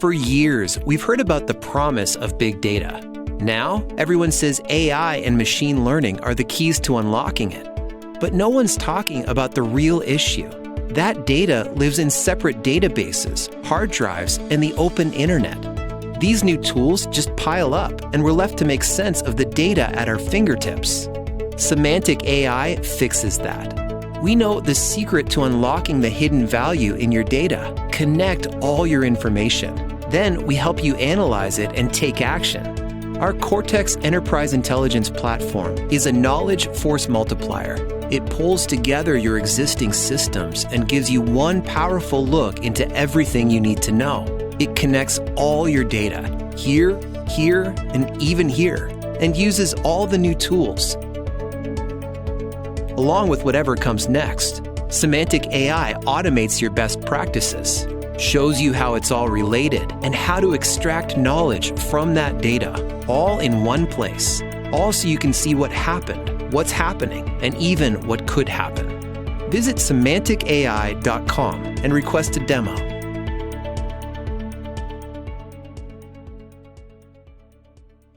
For years, we've heard about the promise of big data. Now, everyone says AI and machine learning are the keys to unlocking it. But no one's talking about the real issue. That data lives in separate databases, hard drives, and the open internet. These new tools just pile up, and we're left to make sense of the data at our fingertips. Semantic AI fixes that. We know the secret to unlocking the hidden value in your data. Connect all your information. Then we help you analyze it and take action. Our CORTEX Enterprise Intelligence Platform is a knowledge force multiplier. It pulls together your existing systems and gives you one powerful look into everything you need to know. It connects all your data, here, and even here, and uses all the new tools. Along with whatever comes next, Semantic AI automates your best practices, shows you how it's all related, and how to extract knowledge from that data, all in one place. All so you can see what happened, what's happening, and even what could happen. Visit semanticai.com and request a demo.